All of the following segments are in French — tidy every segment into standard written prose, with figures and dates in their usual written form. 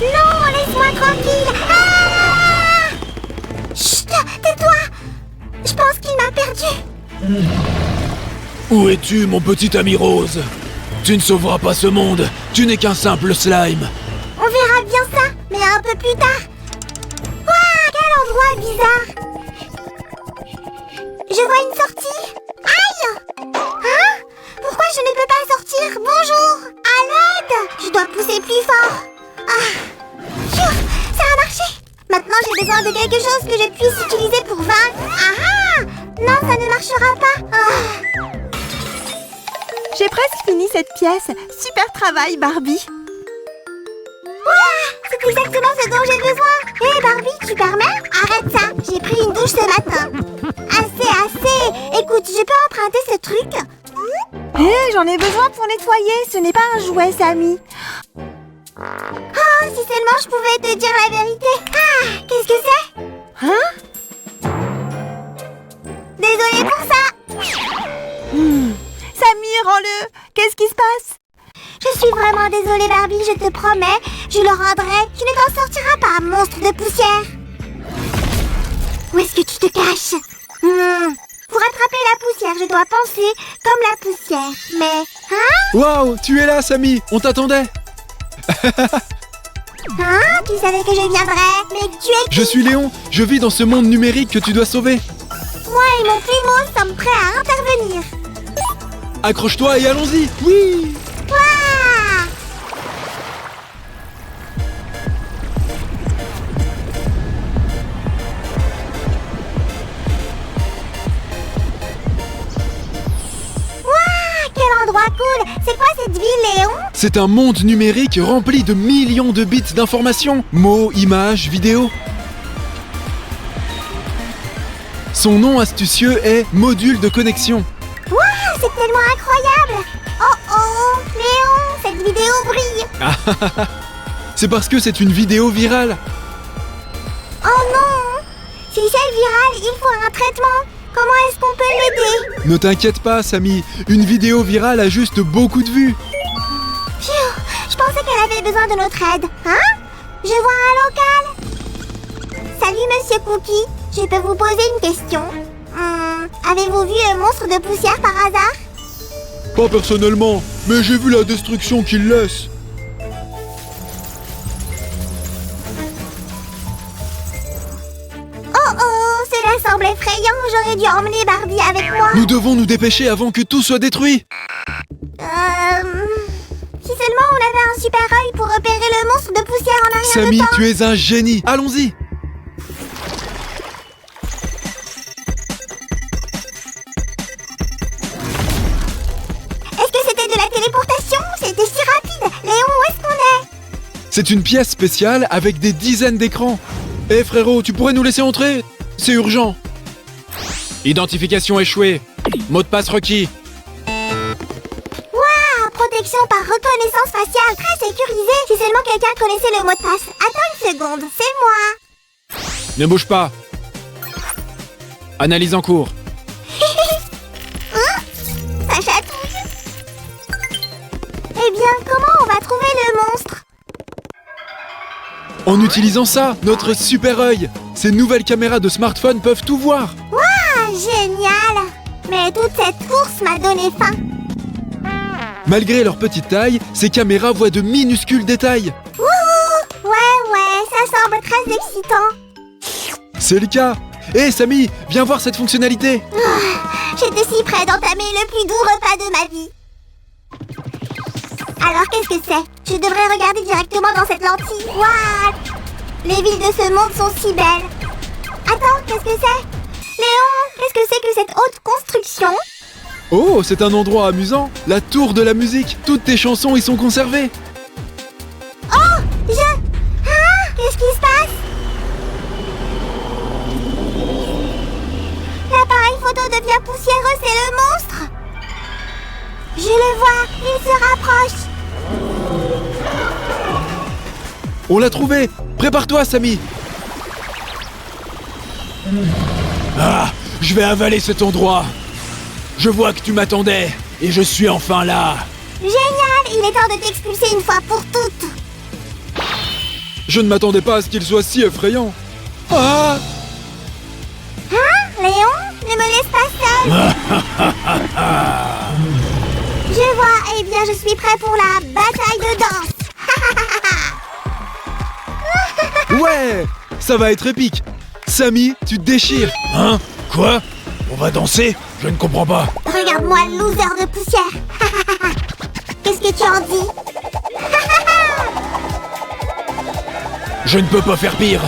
Non, laisse-moi tranquille. Ah! Chut, tais-toi. Je pense qu'il m'a perdu. Où es-tu, mon petit ami rose? Tu ne sauveras pas ce monde, tu n'es qu'un simple slime. On verra bien ça, mais un peu plus tard. Waouh, quel endroit bizarre. Je vois une sortie. Aïe! Hein? Pourquoi je ne peux pas sortir? Bonjour! À l'aide! Je dois pousser plus fort. Ah! Phew, ça a marché! Maintenant j'ai besoin de quelque chose que je puisse utiliser pour vaincre. Ah ah! Non, ça ne marchera pas. Ah. J'ai presque fini cette pièce. Super travail, Barbie. Ouah, c'est exactement ce dont j'ai besoin. Hé Barbie, tu permets? Arrête ça, j'ai pris une douche ce matin. Assez. Écoute, je peux emprunter ce truc? Hé, j'en ai besoin pour nettoyer. Ce n'est pas un jouet, Samy. Oh, si seulement je pouvais te dire la vérité. Ah, qu'est-ce que c'est? Hein? Désolée pour ça. Samy, rends-le. Qu'est-ce qui se passe? Je suis vraiment désolée Barbie, je te promets. Je le rendrai. Tu ne t'en sortiras pas, monstre de poussière. Où est-ce que tu te caches? Pour attraper la poussière, je dois penser comme la poussière. Mais... Hein? Waouh, tu es là, Samy, on t'attendait. Hein? Tu savais que je viendrais? Mais tu es... Je suis Léon, je vis dans ce monde numérique que tu dois sauver. Moi et mon Primo sommes prêts à intervenir. Accroche-toi et allons-y. Oui. Ouah! Quel endroit cool! C'est quoi cette ville, Léon? C'est un monde numérique rempli de millions de bits d'informations. Mots, images, vidéos. Son nom astucieux est module de connexion. Waouh, c'est tellement incroyable! Oh, Léon, cette vidéo brille! C'est parce que c'est une vidéo virale. Oh non! Si c'est viral, il faut un traitement. Comment est-ce qu'on peut l'aider? Ne t'inquiète pas, Samy. Une vidéo virale a juste beaucoup de vues. Phew, je pensais qu'elle avait besoin de notre aide. Hein? Je vois un local. Salut, Monsieur Cookie. Je peux vous poser une question? Avez-vous vu un monstre de poussière par hasard? Pas personnellement, mais j'ai vu la destruction qu'il laisse. Oh, cela semble effrayant. J'aurais dû emmener Barbie avec moi. Nous devons nous dépêcher avant que tout soit détruit. Si seulement on avait un super œil pour repérer le monstre de poussière en arrière Samy, de temps. tu es un génie. Allons-y. Est-ce que c'était de la téléportation? C'était si rapide. Léon, où est-ce qu'on est? C'est une pièce spéciale avec des dizaines d'écrans. Hé frérot, tu pourrais nous laisser entrer? C'est urgent. Identification échouée. Mot de passe requis. Waouh, protection par reconnaissance faciale, très sécurisée. Si seulement quelqu'un connaissait le mot de passe. Attends une seconde, c'est moi. Ne bouge pas. Analyse en cours. Ça chatouille. Eh bien, comment on va trouver le monstre? En utilisant ça, notre super œil. Ces nouvelles caméras de smartphone peuvent tout voir. Waouh, génial. Mais toute cette course m'a donné faim. Malgré leur petite taille, ces caméras voient de minuscules détails. Wouhou. Ouais, ça semble très excitant. C'est le cas. Hé Samy, viens voir cette fonctionnalité. J'étais si près d'entamer le plus doux repas de ma vie. Alors qu'est-ce que c'est? Je devrais regarder directement dans cette lentille. Waouh! Les villes de ce monde sont si belles. Attends, qu'est-ce que c'est? Léon, qu'est-ce que c'est que cette haute construction? Oh, c'est un endroit amusant. La tour de la musique. Toutes tes chansons y sont conservées. Oh! Qu'est-ce qui se passe? L'appareil photo devient poussiéreux, c'est le monstre! Je le vois, il se rapproche. On l'a trouvé. Prépare-toi, Samy. Ah, je vais avaler cet endroit. Je vois que tu m'attendais et je suis enfin là. Génial, il est temps de t'expulser une fois pour toutes. Je ne m'attendais pas à ce qu'il soit si effrayant. Ah! Léon, ne me laisse pas seul. Je vois, eh bien je suis prêt pour la bataille de danse. Ouais! Ça va être épique. Samy, tu te déchires. Hein? Quoi? On va danser? Je ne comprends pas. Regarde-moi, loser de poussière. Qu'est-ce que tu en dis? Je ne peux pas faire pire.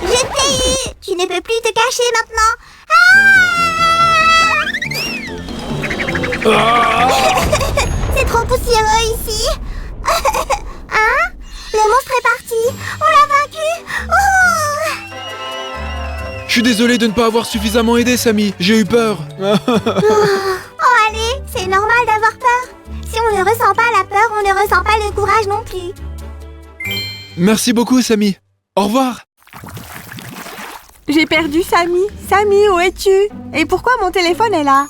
Je t'ai eu. Tu ne peux plus te cacher maintenant. C'est trop poussiéreux ici. Hein? Le monstre est parti. On l'a vaincu. Je suis désolé de ne pas avoir suffisamment aidé, Samy. J'ai eu peur. Oh, allez, c'est normal d'avoir peur. Si on ne ressent pas la peur, on ne ressent pas le courage non plus. Merci beaucoup, Samy. Au revoir. J'ai perdu Samy. Samy, où es-tu? Et pourquoi mon téléphone est là?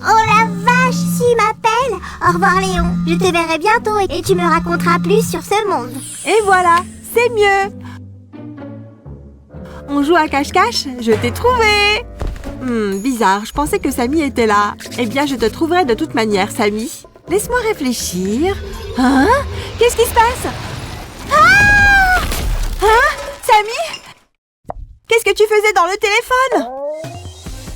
Oh la vache, s'il m'appelle. Au revoir Léon, je te verrai bientôt et tu me raconteras plus sur ce monde. Et voilà, c'est mieux. On joue à cache-cache? Je t'ai trouvé. Bizarre, je pensais que Samy était là. Eh bien, je te trouverai de toute manière, Samy. Laisse-moi réfléchir. Hein? Qu'est-ce qui se passe? Ah! Hein? Samy? Qu'est-ce que tu faisais dans le téléphone?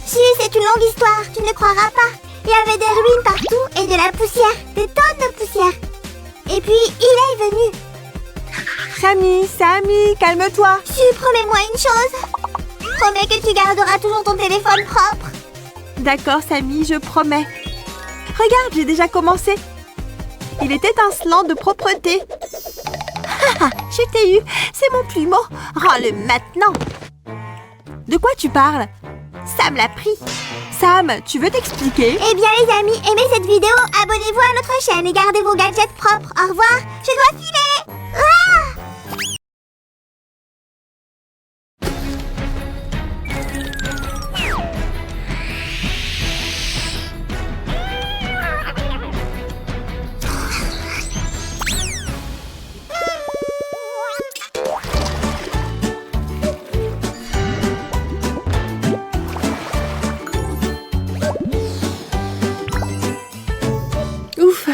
Si, c'est une longue histoire, tu ne croiras pas. Il y avait des ruines partout et de la poussière, des tonnes de poussière. Et puis, il est venu. Samy, calme-toi. Si, promets-moi une chose. Promets que tu garderas toujours ton téléphone propre. D'accord, Samy, je promets. Regarde, j'ai déjà commencé. Il est étincelant de propreté. Je t'ai eu, c'est mon plumeau. Rends-le maintenant. De quoi tu parles? Sam l'a pris. Sam, tu veux t'expliquer? Eh bien les amis, aimez cette vidéo, abonnez-vous à notre chaîne et gardez vos gadgets propres. Au revoir, je dois filer. Ah! Ouf,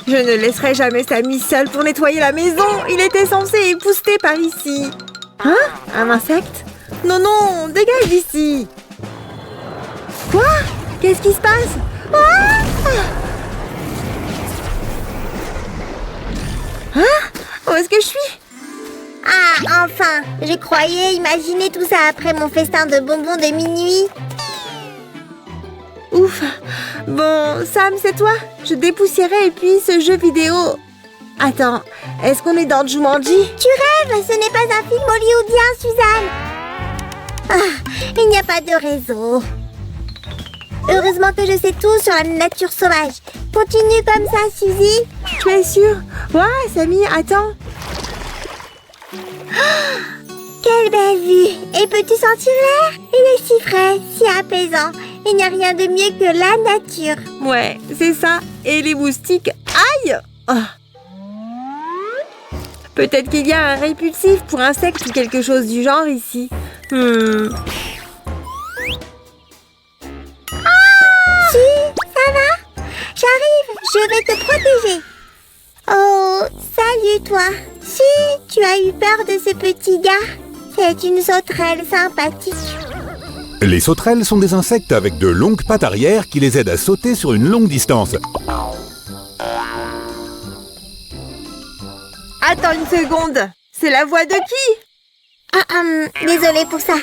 je ne laisserai jamais Samy seul pour nettoyer la maison. Il était censé épousseter par ici. Hein? Un insecte? Non, non, dégage d'ici. Quoi? Qu'est-ce qui se passe? Ah! Hein? Où est-ce que je suis? Ah, enfin, je croyais imaginer tout ça après mon festin de bonbons de minuit. Ouf. Bon, Sam, c'est toi? Je dépoussiérai et puis ce jeu vidéo... Attends, est-ce qu'on est dans Jumanji? Tu rêves, ce n'est pas un film hollywoodien, Suzanne. Ah, il n'y a pas de réseau. Heureusement que je sais tout sur la nature sauvage. Continue comme ça, Suzy. Tu es sûre? Ouais, Samy, attends. Quelle belle vue. Et peux-tu sentir l'air? Il est si frais, si apaisant. Il n'y a rien de mieux que la nature. Ouais, c'est ça. Et les moustiques... Aïe! Ah. Peut-être qu'il y a un répulsif pour insectes ou quelque chose du genre ici. Si, ça va? J'arrive, je vais te protéger. Oh, salut toi. Si, tu as eu peur de ce petit gars. C'est une sauterelle sympathique. Les sauterelles sont des insectes avec de longues pattes arrière qui les aident à sauter sur une longue distance. Attends une seconde. C'est la voix de qui? Désolée pour ça.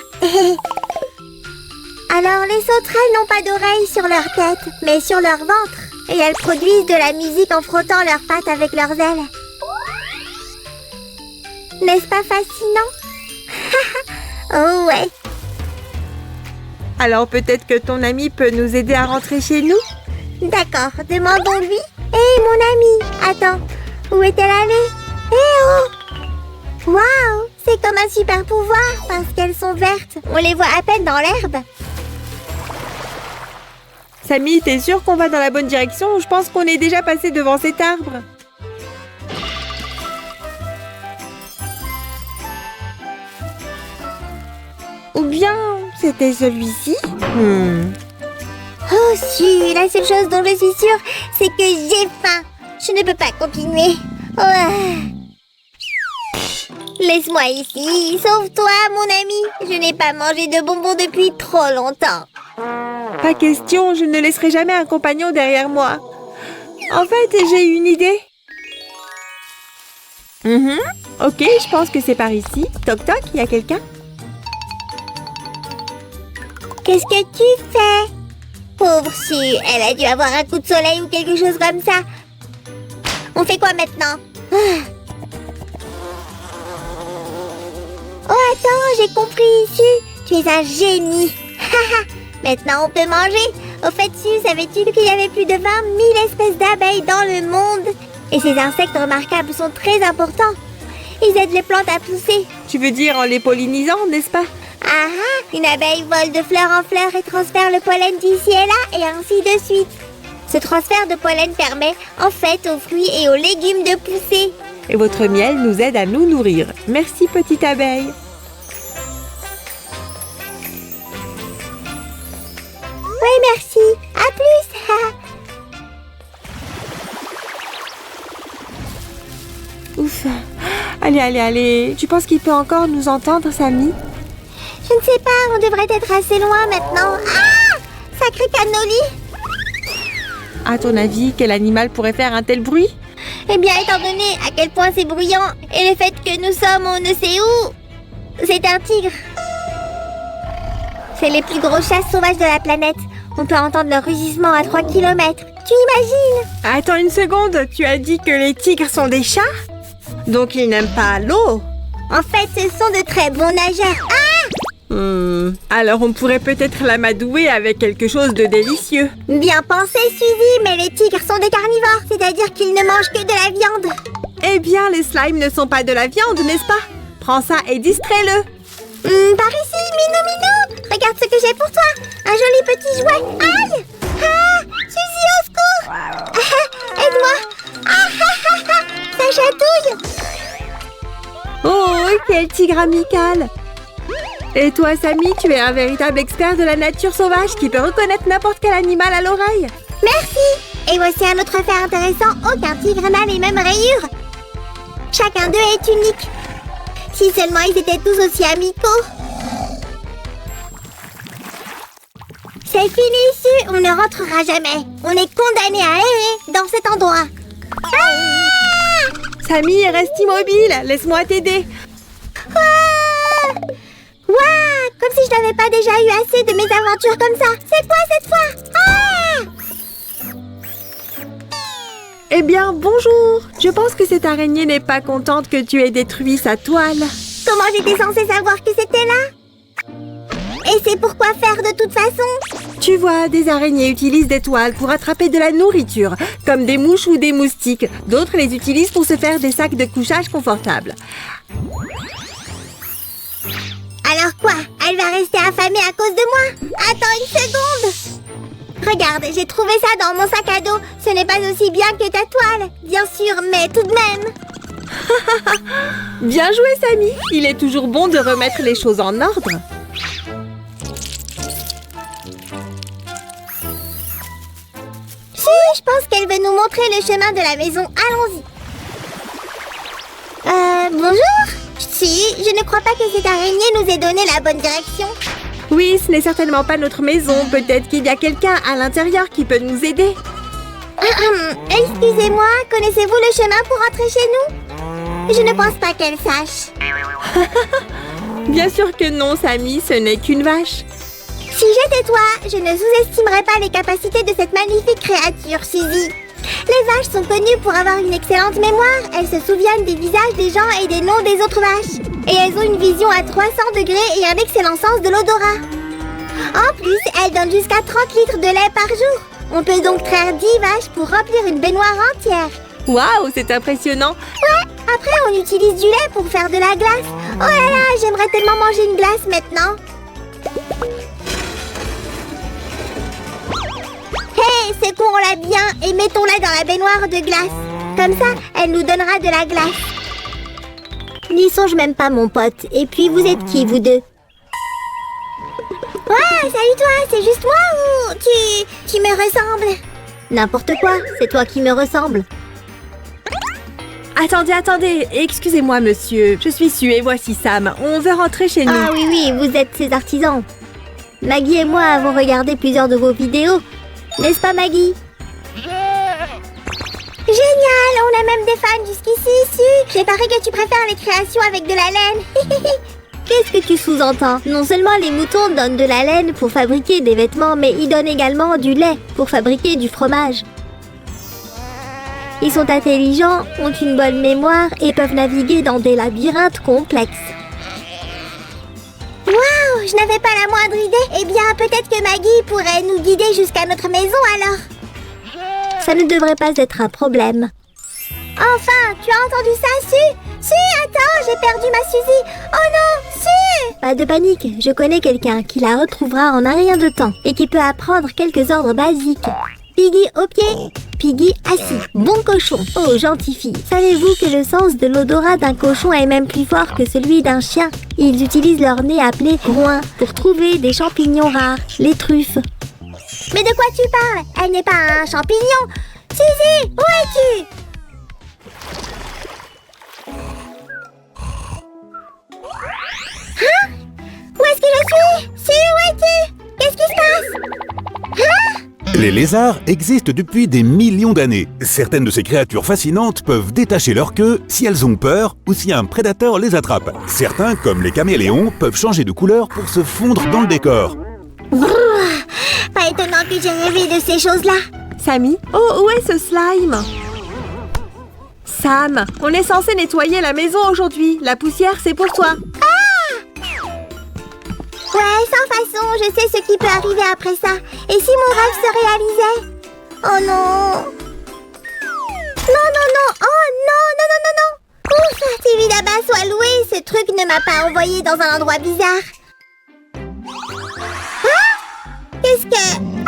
Alors, les sauterelles n'ont pas d'oreilles sur leur tête, mais sur leur ventre. Et elles produisent de la musique en frottant leurs pattes avec leurs ailes. N'est-ce pas fascinant? Oh ouais. Alors peut-être que ton ami peut nous aider à rentrer chez nous? D'accord, demandons-lui. Hé, mon ami, attends, où est-elle allée? Hé, oh! Waouh, c'est comme un super pouvoir, parce qu'elles sont vertes. On les voit à peine dans l'herbe. Samy, t'es sûr qu'on va dans la bonne direction? Je pense qu'on est déjà passé devant cet arbre. Ou bien c'était celui-ci? Oh si, la seule chose dont je suis sûre, c'est que j'ai faim. Je ne peux pas continuer. Laisse-moi ici, sauve-toi mon ami. Je n'ai pas mangé de bonbons depuis trop longtemps. Pas question, je ne laisserai jamais un compagnon derrière moi. En fait, j'ai une idée. Ok, je pense que c'est par ici. Toc toc, il y a quelqu'un? Qu'est-ce que tu fais? Pauvre Sue, elle a dû avoir un coup de soleil ou quelque chose comme ça. On fait quoi maintenant? Oh attends, j'ai compris, Sue. Tu es un génie. Maintenant on peut manger. Au fait, Sue, savais-tu qu'il y avait plus de 20 000 espèces d'abeilles dans le monde? Et ces insectes remarquables sont très importants. Ils aident les plantes à pousser. Tu veux dire en les pollinisant, n'est-ce pas? Une abeille vole de fleur en fleur et transfère le pollen d'ici et là, et ainsi de suite. Ce transfert de pollen permet, en fait, aux fruits et aux légumes de pousser. Et votre miel nous aide à nous nourrir. Merci, petite abeille. Oui, merci. À plus. Ouf. Allez. Tu penses qu'il peut encore nous entendre, Samy? Je ne sais pas, on devrait être assez loin maintenant. Sacré cannoli. À ton avis, quel animal pourrait faire un tel bruit? Eh bien, étant donné à quel point c'est bruyant et le fait que nous sommes on ne sait où, c'est un tigre. C'est les plus gros chats sauvages de la planète. On peut entendre leur rugissement à 3 km. Tu imagines? Attends une seconde, tu as dit que les tigres sont des chats? Donc ils n'aiment pas l'eau? En fait, ce sont de très bons nageurs. Alors on pourrait peut-être l'amadouer avec quelque chose de délicieux. Bien pensé, Suzy, mais les tigres sont des carnivores, c'est-à-dire qu'ils ne mangent que de la viande. Eh bien, les slimes ne sont pas de la viande, n'est-ce pas? Prends ça et distrais-le. Par ici, Minou. Regarde ce que j'ai pour toi. Un joli petit jouet. Aïe! Suzy, au secours! Aide-moi! Ça chatouille! Oh, quel tigre amical! Et toi, Samy, tu es un véritable expert de la nature sauvage qui peut reconnaître n'importe quel animal à l'oreille. Merci! Et voici un autre fait intéressant. Aucun tigre n'a les mêmes rayures. Chacun d'eux est unique. Si seulement ils étaient tous aussi amicaux. C'est fini, Sue. On ne rentrera jamais. On est condamné à errer dans cet endroit. Samy, reste immobile. Laisse-moi t'aider. Waouh! Comme si je n'avais pas déjà eu assez de mes aventures comme ça. C'est quoi cette fois? Eh bien, bonjour. Je pense que cette araignée n'est pas contente que tu aies détruit sa toile. Comment j'étais censée savoir que c'était là? Et c'est pourquoi faire de toute façon? Tu vois, des araignées utilisent des toiles pour attraper de la nourriture, comme des mouches ou des moustiques. D'autres les utilisent pour se faire des sacs de couchage confortables. Alors quoi? Elle va rester affamée à cause de moi? Attends une seconde! Regarde, j'ai trouvé ça dans mon sac à dos. Ce n'est pas aussi bien que ta toile, bien sûr, mais tout de même. Bien joué, Samy. Il est toujours bon de remettre les choses en ordre. Si, je pense qu'elle veut nous montrer le chemin de la maison. Allons-y. Bonjour? Si, je ne crois pas que cette araignée nous ait donné la bonne direction. Oui, ce n'est certainement pas notre maison. Peut-être qu'il y a quelqu'un à l'intérieur qui peut nous aider. Excusez-moi, connaissez-vous le chemin pour rentrer chez nous? Je ne pense pas qu'elle sache. Bien sûr que non, Samy, ce n'est qu'une vache. Si j'étais toi, je ne sous-estimerais pas les capacités de cette magnifique créature, Suzy. Les vaches sont connues pour avoir une excellente mémoire. Elles se souviennent des visages des gens et des noms des autres vaches. Et elles ont une vision à 300 degrés et un excellent sens de l'odorat. En plus, elles donnent jusqu'à 30 litres de lait par jour. On peut donc traire 10 vaches pour remplir une baignoire entière. Waouh, c'est impressionnant. Ouais, après on utilise du lait pour faire de la glace. Oh là là, j'aimerais tellement manger une glace maintenant. Hé, secouons-la bien et mettons-la dans la baignoire de glace. Comme ça, elle nous donnera de la glace. N'y songe même pas, mon pote. Et puis, vous êtes qui, vous deux? salut toi, c'est juste moi ou tu me ressembles? N'importe quoi, c'est toi qui me ressembles. Attendez, excusez-moi monsieur. Je suis Sue et voici Sam. On veut rentrer chez nous. Ah oui, vous êtes ses artisans. Maggie et moi avons regardé plusieurs de vos vidéos. N'est-ce pas Maggie? Génial, on a même des fans jusqu'ici, Sue. J'ai parié que tu préfères les créations avec de la laine. Qu'est-ce que tu sous-entends? Non seulement les moutons donnent de la laine pour fabriquer des vêtements, mais ils donnent également du lait pour fabriquer du fromage. Ils sont intelligents, ont une bonne mémoire et peuvent naviguer dans des labyrinthes complexes. Waouh, je n'avais pas la moindre idée. Eh bien, peut-être que Maggie pourrait nous guider jusqu'à notre maison alors. Ça ne devrait pas être un problème. Enfin, tu as entendu ça, Sue? Sue, attends, j'ai perdu ma Suzy. Oh non, Sue! Pas de panique, je connais quelqu'un qui la retrouvera en un rien de temps et qui peut apprendre quelques ordres basiques. Piggy au pied, Piggy assis. Bon cochon. Oh, gentille fille. Savez-vous que le sens de l'odorat d'un cochon est même plus fort que celui d'un chien? Ils utilisent leur nez appelé groin pour trouver des champignons rares, les truffes. Mais de quoi tu parles? Elle n'est pas un champignon. Suzy, où es-tu? Hein? Où est-ce que je suis? Sue, où es-tu? Qu'est-ce qui se passe? Hein? Les lézards existent depuis des millions d'années. Certaines de ces créatures fascinantes peuvent détacher leur queue si elles ont peur ou si un prédateur les attrape. Certains, comme les caméléons, peuvent changer de couleur pour se fondre dans le décor. Pas étonnant que j'ai rêvé de ces choses-là. Sammy? Oh, où est ce slime? Sam, on est censé nettoyer la maison aujourd'hui. La poussière, c'est pour toi. Ouais, sans façon, je sais ce qui peut arriver après ça. Et si mon rêve se réalisait? Oh non! Non, non, non! Oh non, non, non, non, non! Ouf! TV là-bas soit loué, ce truc ne m'a pas envoyé dans un endroit bizarre. Ah! Qu'est-ce que...